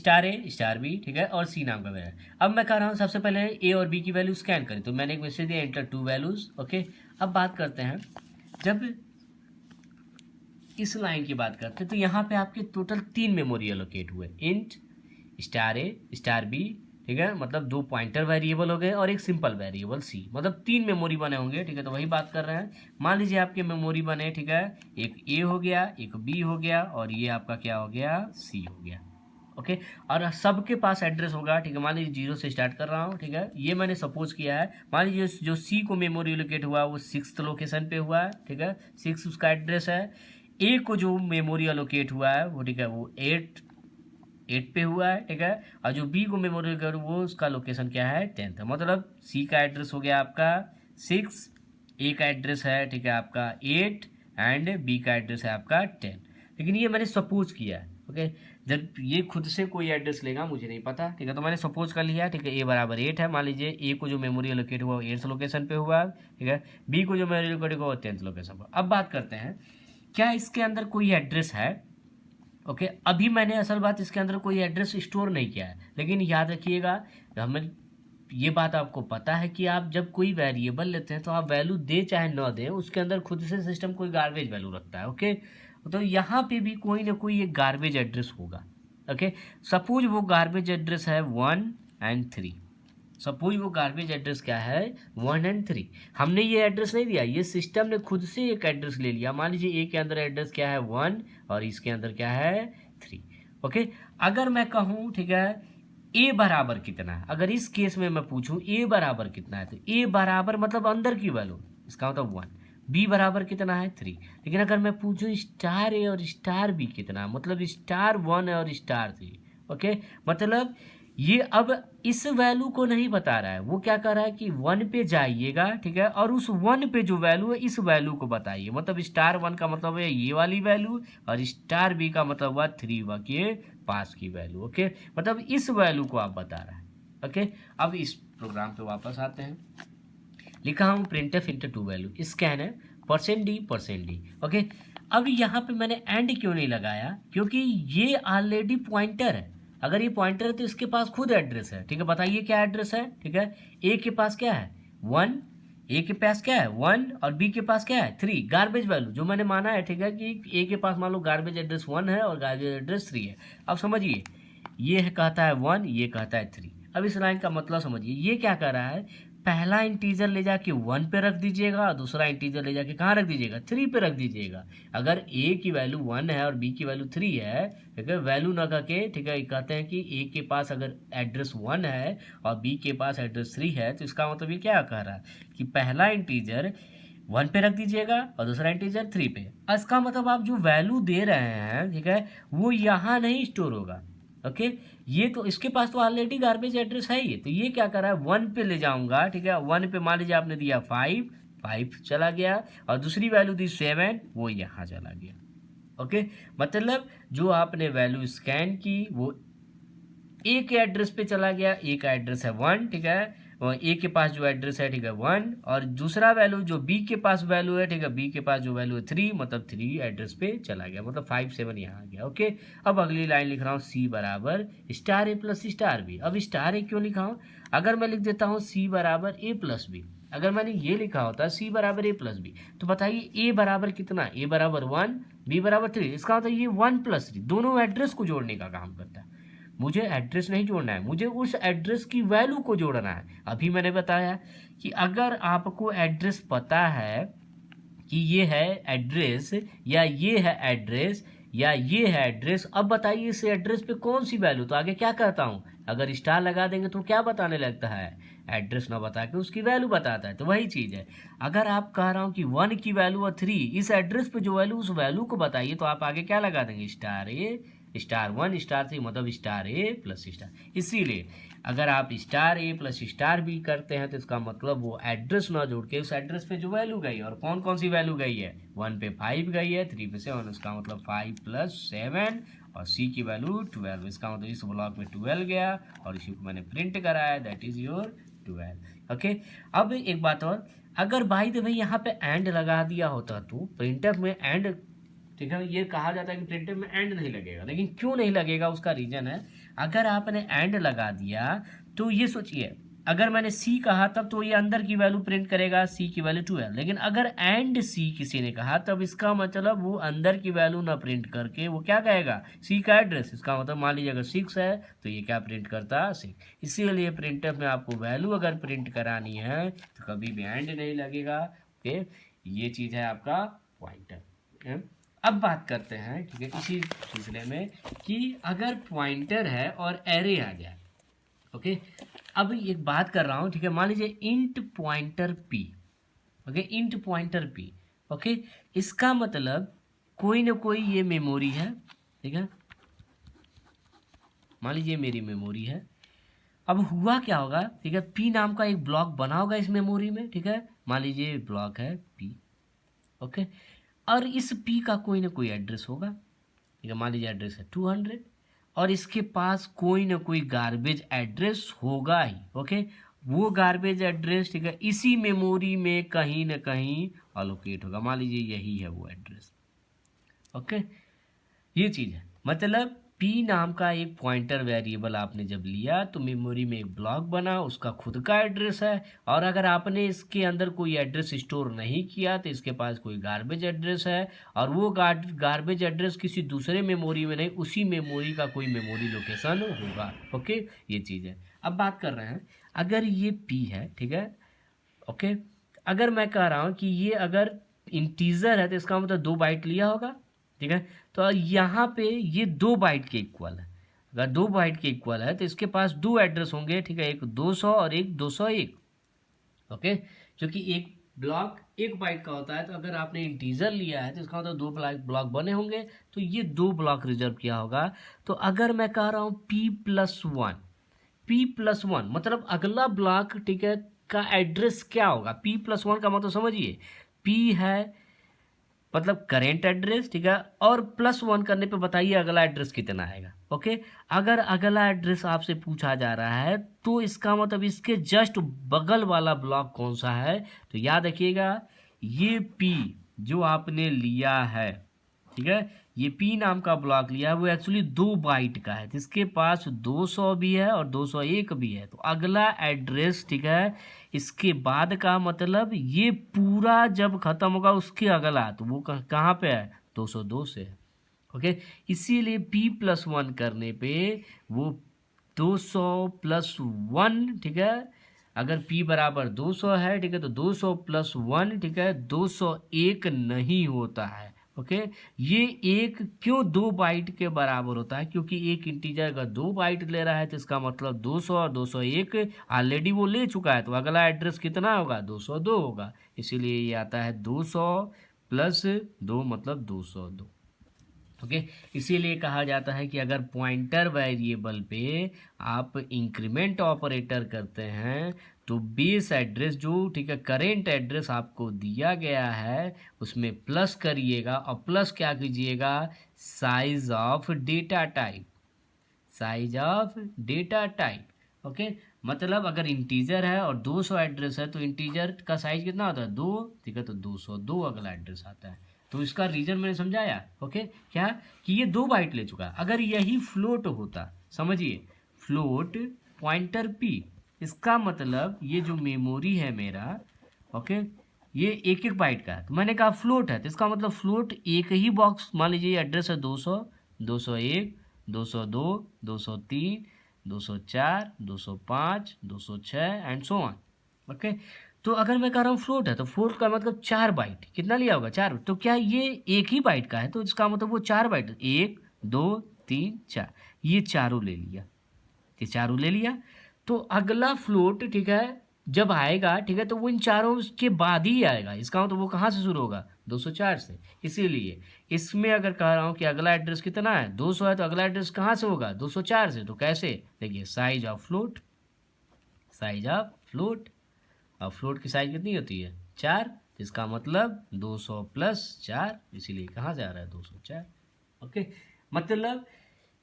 Star ए star B, ठीक है, और सी नाम का वेरिएबल। अब मैं कह रहा हूँ सबसे पहले ए और बी की वैल्यू स्कैन करें, तो मैंने एक मैसेज दिया एंटर 2 वैल्यूज। ओके, अब बात करते हैं, जब इस लाइन की बात करते हैं तो यहाँ पे आपके टोटल 3 मेमोरी एलोकेट हुए, इंट स्टार ए स्टार बी, ठीक है, मतलब 2 पॉइंटर वेरिएबल हो गए और एक सिंपल वेरिएबल सी, मतलब 3 मेमोरी बने होंगे, ठीक है। तो वही बात कर रहे हैं, मान लीजिए आपके मेमोरी बने, ठीक है, एक ए हो गया, एक बी हो गया, और ये आपका क्या हो गया, सी हो गया। ओके, और सबके पास एड्रेस होगा, ठीक है। मान लीजिए 0 से स्टार्ट कर रहा हूँ, ठीक है, ये मैंने सपोज किया है। मान लीजिए जो सी को मेमोरी एलोकेट हुआ वो 6th लोकेशन पे हुआ है, ठीक है, 6 उसका एड्रेस है। ए को जो मेमोरी एलोकेट हुआ है वो, ठीक है, वो 8 पे हुआ है, ठीक है, और जो बी को मेमोरी एलोकेट वो उसका लोकेशन क्या है, 10th है। मतलब सी का एड्रेस हो गया आपका 6, ए का एड्रेस है, ठीक है, आपका 8, एंड बी का एड्रेस है आपका 10। लेकिन ये मैंने सपोज किया है। ओके, जब ये खुद से कोई एड्रेस लेगा मुझे नहीं पता, ठीक है, तो मैंने सपोज कर लिया, ठीक है, ए बराबर 8 है। मान लीजिए ए को जो मेमोरी एलोकेट हुआ वो 8th लोकेशन पे हुआ, ठीक है, बी को जो मेमोरी एलोकेट हुआ वो 10th लोकेशन पर। अब बात करते हैं, क्या इसके अंदर कोई एड्रेस है। ओके, अभी मैंने असल बात इसके अंदर कोई एड्रेस स्टोर नहीं किया है, लेकिन याद रखिएगा, हमें ये बात आपको पता है कि आप जब कोई वेरिएबल लेते हैं तो आप वैल्यू दे चाहे न दे, उसके अंदर खुद से सिस्टम कोई गार्बेज वैल्यू रखता है। ओके, तो यहाँ पे भी कोई ना कोई एक गार्बेज एड्रेस होगा। ओके, सपोज वो गार्बेज एड्रेस है 1 एंड 3। सपोज वो गार्बेज एड्रेस क्या है, 1 एंड 3। हमने ये एड्रेस नहीं दिया, ये सिस्टम ने खुद से एक एड्रेस ले लिया। मान लीजिए ए के अंदर एड्रेस क्या है 1 और इसके अंदर क्या है 3। ओके, अगर मैं कहूँ, ठीक है, ए बराबर कितना है, अगर इस केस में मैं पूछूं ए बराबर कितना है, तो ए बराबर मतलब अंदर की वैल्यू, इसका मतलब 1। बी बराबर कितना है 3। लेकिन अगर मैं पूछूं स्टार ए और स्टार बी कितना है, मतलब स्टार 1 और स्टार 3। ओके, मतलब ये अब इस वैल्यू को नहीं बता रहा है, वो क्या कर रहा है कि 1 पे जाइएगा, ठीक है, और उस 1 पे जो वैल्यू है इस वैल्यू को बताइए। मतलब स्टार 1 का मतलब है ये वाली वैल्यू, और स्टार बी का मतलब हुआ 3 के पास की वैल्यू। ओके, मतलब इस वैल्यू को आप बता रहा है। ओके, अब इस प्रोग्राम पे वापस आते हैं, लिखा हूँ printf इंटू 2 वैल्यू, स्कैन है %d। ओके, अब यहाँ पे मैंने एंड क्यों नहीं लगाया, क्योंकि ये ऑलरेडी पॉइंटर है। अगर ये पॉइंटर है तो इसके पास खुद एड्रेस है, ठीक है, बताइए क्या एड्रेस है, ठीक है। ए के पास क्या है 1, ए के पास क्या है 1, और बी के पास क्या है 3, गार्बेज वैल्यू जो मैंने माना है, ठीक है, कि ए के पास मान लो गार्बेज एड्रेस 1 है और गार्बेज एड्रेस 3 है। अब समझिए, ये है कहता है 1, ये कहता है 3। अब इस लाइन का मतलब समझिए, ये क्या कर रहा है, पहला इंटीजर ले जाके 1 पे रख दीजिएगा और दूसरा इंटीजर ले जाके कहाँ रख दीजिएगा, 3 पे रख दीजिएगा। अगर ए की वैल्यू 1 है और बी की वैल्यू 3 है, ठीक है, वैल्यू ना करके, ठीक है, कहते हैं कि ए के पास अगर एड्रेस 1 है और बी के पास एड्रेस 3 है, तो इसका मतलब ये क्या कह रहा है कि पहला इंटीजर 1 पे रख दीजिएगा और दूसरा इंटीजर 3 पे। इसका मतलब आप जो वैल्यू दे रहे हैं, ठीक है, वो यहाँ नहीं स्टोर होगा। ओके, ये तो इसके पास तो ऑलरेडी गार्बेज एड्रेस है ही, तो ये क्या कर रहा है 1 पे ले जाऊंगा, ठीक है, 1 पे मान लीजिए आपने दिया 5 चला गया, और दूसरी वैल्यू दी 7, वो यहाँ चला गया। ओके, मतलब जो आपने वैल्यू स्कैन की वो ए के एड्रेस पे चला गया, ए का एड्रेस है 1, ठीक है, ए के पास जो एड्रेस है, ठीक है, 1, और दूसरा वैल्यू जो बी के पास वैल्यू है, ठीक है, बी के पास जो वैल्यू है 3, मतलब 3 एड्रेस पे चला गया, मतलब 5 7 यहाँ आ गया। ओके, अब अगली लाइन लिख रहा हूँ सी बराबर स्टार ए प्लस स्टार बी। अब स्टार ए क्यों लिखा हूँ, अगर मैं लिख देता हूँ सी बराबर ए प्लस बी, अगर मैंने ये लिखा होता सी बराबर ए प्लस बी, तो बताइए ए बराबर कितना, ए बराबर 1, बी बराबर 3, इसका मतलब ये 1 + 3 दोनों एड्रेस को जोड़ने का काम करता है। मुझे एड्रेस नहीं जोड़ना है, मुझे उस एड्रेस की वैल्यू को जोड़ना है। अभी मैंने बताया कि अगर आपको एड्रेस पता है कि ये है एड्रेस या ये है एड्रेस या ये है एड्रेस, अब बताइए इस एड्रेस पे कौन सी वैल्यू, तो आगे क्या कहता हूँ, अगर स्टार लगा देंगे तो क्या बताने लगता है, एड्रेस ना बता के उसकी वैल्यू बताता है। तो वही चीज़ है, अगर आप कह रहा हूँ कि 1 की वैल्यू और 3, इस एड्रेस पे जो वैल्यू उस वैल्यू को बताइए, तो आप आगे क्या लगा देंगे, स्टार ए स्टार 1 स्टार 3, मतलब स्टार ए प्लस स्टार। इसीलिए अगर आप स्टार ए प्लस स्टार बी करते हैं तो इसका मतलब वो एड्रेस ना जोड़ के उस एड्रेस पे जो वैल्यू गई है, और कौन कौन सी वैल्यू गई है, 1 पे 5 गई है, 3 पे 7, इसका मतलब 5 + 7, और सी की वैल्यू 12, इसका मतलब इस ब्लॉक में 12 गया, और इसी को मैंने प्रिंट कराया, दैट इज योर 12। ओके, अब एक बात और, अगर भाई तो भाई यहाँ पे एंड लगा दिया होता तो प्रिंटफ में एंड, ठीक है, ये कहा जाता है कि प्रिंटर में एंड नहीं लगेगा, लेकिन क्यों नहीं लगेगा उसका रीजन है। अगर आपने एंड लगा दिया तो ये सोचिए, अगर मैंने सी कहा तब तो ये अंदर की वैल्यू प्रिंट करेगा, सी की वैल्यू 2 है, लेकिन अगर एंड सी किसी ने कहा तब इसका मतलब वो अंदर की वैल्यू ना प्रिंट करके वो क्या कहेगा, सी का एड्रेस। इसका मतलब मान लीजिए अगर 6 है तो ये क्या प्रिंट करता है, 6। इसीलिए प्रिंटफ में आपको वैल्यू अगर प्रिंट करानी है तो कभी भी एंड नहीं लगेगा। ओके, ये चीज़ है आपका पॉइंटर। अब बात करते हैं, ठीक है, इसी सिलसिले में कि अगर पॉइंटर है और एरे आ जाए। ओके, अब एक बात कर रहा हूँ, ठीक है, मान लीजिए int pointer P. Okay, int pointer P. Okay, इसका मतलब कोई ना कोई ये मेमोरी है, ठीक है, मान लीजिए मेरी मेमोरी है। अब हुआ क्या होगा, ठीक है, पी नाम का एक ब्लॉक बना होगा इस मेमोरी में, ठीक है, मान लीजिए ब्लॉक है पी। ओके, और इस पी का कोई ना कोई एड्रेस होगा, ठीक है, मान लीजिए एड्रेस है 200, और इसके पास कोई ना कोई गार्बेज एड्रेस होगा ही। ओके, वो गार्बेज एड्रेस, ठीक है, इसी मेमोरी में कहीं ना कहीं अलोकेट होगा, मान लीजिए यही है वो एड्रेस। ओके, ये चीज़ है, मतलब p नाम का एक पॉइंटर वेरिएबल आपने जब लिया तो मेमोरी में एक ब्लॉक बना, उसका खुद का एड्रेस है, और अगर आपने इसके अंदर कोई एड्रेस स्टोर नहीं किया तो इसके पास कोई गार्बेज एड्रेस है, और वो गार्बेज एड्रेस किसी दूसरे मेमोरी में नहीं, उसी मेमोरी का कोई मेमोरी लोकेशन होगा। ओके, ये चीज़ है। अब बात कर रहे हैं, अगर ये p है, ठीक है, ओके, अगर मैं कह रहा हूँ कि ये अगर इंटीजर है तो इसका मतलब 2 बाइट लिया होगा, ठीक है, तो यहाँ पे ये 2 बाइट के इक्वल है। अगर 2 बाइट के इक्वल है तो इसके पास 2 एड्रेस होंगे, ठीक है, एक 200 और एक 201। ओके, क्योंकि एक ब्लॉक 1 बाइट का होता है, तो अगर आपने इंटीजर लिया है तो इसका मतलब 2 ब्लॉक बने होंगे, तो ये 2 ब्लॉक रिजर्व किया होगा। तो अगर मैं कह रहा हूँ p+1, p+1 मतलब अगला ब्लॉक, ठीक है, का एड्रेस क्या होगा, p+1 का मतलब समझिए, p है मतलब करेंट एड्रेस, ठीक है, और +1 करने पे बताइए अगला एड्रेस कितना आएगा। ओके, अगर अगला एड्रेस आपसे पूछा जा रहा है तो इसका मतलब इसके जस्ट बगल वाला ब्लॉक कौन सा है, तो याद रखिएगा ये p जो आपने लिया है, ठीक है, ये p नाम का ब्लॉक लिया है वो एक्चुअली 2 बाइट का है, जिसके पास 200 भी है और 201 भी है। तो अगला एड्रेस, ठीक है, इसके बाद का मतलब ये पूरा जब खत्म होगा उसके अगला, तो वो कहाँ पे है, 202 से है। ओके, इसीलिए p+1 करने पे वो 200+1, ठीक है, अगर p बराबर 200 है, ठीक है, तो 200+1, ठीक है, 201 नहीं होता है। ओके, ये एक क्यों 2 बाइट के बराबर होता है, क्योंकि एक इंटीजर अगर 2 बाइट ले रहा है तो इसका मतलब 200 और 201 ऑलरेडी वो ले चुका है, तो अगला एड्रेस कितना होगा, 202 होगा। इसीलिए ये आता है 200+2 मतलब 202। ओके, इसीलिए कहा जाता है कि अगर पॉइंटर वेरिएबल पे आप इंक्रीमेंट ऑपरेटर करते हैं तो बेस एड्रेस जो, ठीक है, करेंट एड्रेस आपको दिया गया है उसमें प्लस करिएगा, और प्लस क्या कीजिएगा, size of data type, size of data type. Okay, मतलब अगर इंटीजर है और 200 एड्रेस है तो इंटीजर का साइज कितना होता है, 2, ठीक है, तो 202 अगला एड्रेस आता है। तो इसका रीजन मैंने समझाया। ओके, क्या कि ये 2 बाइट ले चुका है। अगर यही फ्लोट होता, समझिए फ्लोट पॉइंटर p, इसका मतलब ये जो मेमोरी है मेरा, ओके, ये 1 बाइट का है, तो मैंने कहा फ्लोट है तो इसका मतलब फ्लोट एक ही बॉक्स, मान लीजिए एड्रेस है 200, 201, 202, 203, 204, 205, 206 एंड सो ऑन। ओके, तो अगर मैं कह रहा हूँ फ्लोट है तो फ्लोट का मतलब 4 बाइट, कितना लिया होगा, 4। तो क्या ये 1 ही बाइट का है, तो इसका मतलब वो 4 बाइट, 1 2 3 4, ये चारों ले लिया, ये चारों ले लिया। तो अगला फ्लोट, ठीक है, जब आएगा, ठीक है, तो वो इन चारों के बाद ही आएगा, इसका मतलब वो कहाँ से शुरू होगा, 204 से। इसीलिए इसमें अगर कह रहा हूँ कि अगला एड्रेस कितना है, 200 है, तो अगला एड्रेस कहाँ से होगा, 204 से। तो कैसे, देखिए size of float, size of float, और फ्लोट की साइज कितनी होती है, 4, इसका मतलब 200+4, इसीलिए कहाँ जा रहा है, 204। ओके, मतलब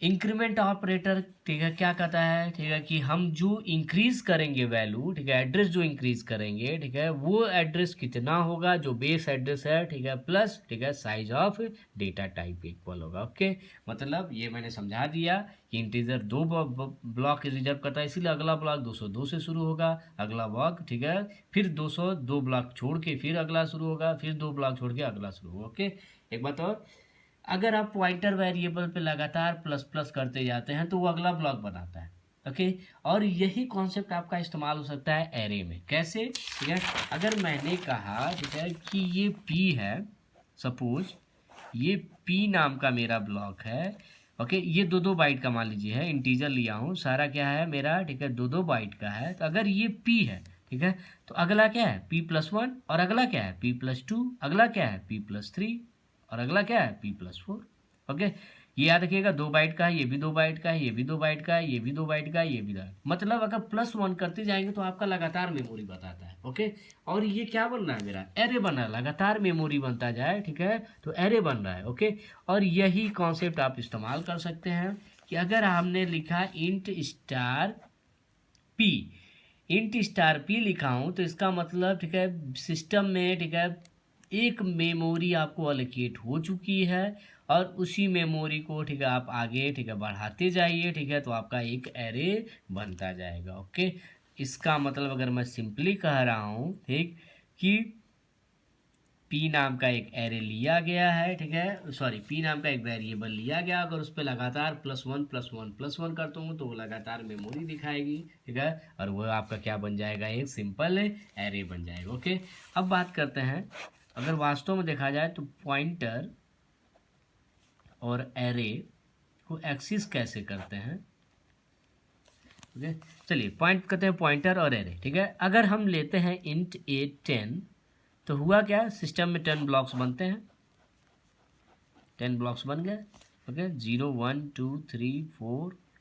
इंक्रीमेंट ऑपरेटर, ठीक है, क्या कहता है, ठीक है, कि हम जो इंक्रीज करेंगे वैल्यू, ठीक है, एड्रेस जो इंक्रीज करेंगे, ठीक है, वो एड्रेस कितना होगा जो बेस एड्रेस है, ठीक है, प्लस, ठीक है, size of data type equal होगा। ओके, मतलब ये मैंने समझा दिया कि इंटीजर दो ब्लॉक रिजर्व करता है, इसीलिए अगला ब्लॉक 202 से शुरू होगा, अगला ब्लॉक, ठीक है, फिर 202 ब्लॉक छोड़ के फिर अगला शुरू होगा, फिर 2 ब्लॉक छोड़ के अगला शुरू होगा। ओके, एक बात और, अगर आप पॉइंटर वेरिएबल पे लगातार प्लस प्लस करते जाते हैं तो वो अगला ब्लॉक बनाता है। ओके, और यही कॉन्सेप्ट आपका इस्तेमाल हो सकता है एरे में। कैसे, ठीक है, अगर मैंने कहा, ठीक है, कि ये पी है, सपोज ये पी नाम का मेरा ब्लॉक है। ओके, ये 2 बाइट का मान लीजिए है, इंटीजर लिया हूँ, सारा क्या है मेरा, ठीक है, 2 बाइट का है। तो अगर ये पी है, ठीक है, तो अगला क्या है p+1, और अगला क्या है p+2, अगला क्या है p+3, और अगला क्या है p+4। ओके, ये याद रखिएगा 2 बाइट का है, ये भी 2 बाइट का है, ये भी 2 बाइट का है, ये भी 2 बाइट का है, ये भी 2। मतलब अगर +1 करते जाएंगे तो आपका लगातार मेमोरी बताता है। ओके, और ये क्या बन रहा है मेरा, एरे बन रहा है, लगातार मेमोरी बनता जाए, ठीक है, तो एरे बन रहा है। ओके, और यही कॉन्सेप्ट आप इस्तेमाल कर सकते हैं कि अगर हमने लिखा int star P, int star P लिखा हूँ, तो इसका मतलब, ठीक है, सिस्टम में, ठीक है, एक मेमोरी आपको एलोकेट हो चुकी है, और उसी मेमोरी को, ठीक है, आप आगे, ठीक है, बढ़ाते जाइए, ठीक है, तो आपका एक एरे बनता जाएगा। ओके, इसका मतलब अगर मैं सिंपली कह रहा हूँ, ठीक, कि पी नाम का एक एरे लिया गया है, ठीक है, सॉरी, पी नाम का एक वेरिएबल लिया गया, अगर उस पर लगातार +1 करता हूँ तो वो लगातार मेमोरी दिखाएगी, ठीक है, और वो आपका क्या बन जाएगा, एक सिंपल एरे बन जाएगा। ओके, अब बात करते हैं, अगर वास्तव में देखा जाए तो पॉइंटर और एरे को एक्सेस कैसे करते हैं। ओके, चलिए पॉइंट करते हैं पॉइंटर और एरे, ठीक है। अगर हम लेते हैं इंट a10, तो हुआ क्या, सिस्टम में 10 ब्लॉक्स बनते हैं, 10 ब्लॉक्स बन गए। ओके, 0 1 2 3 4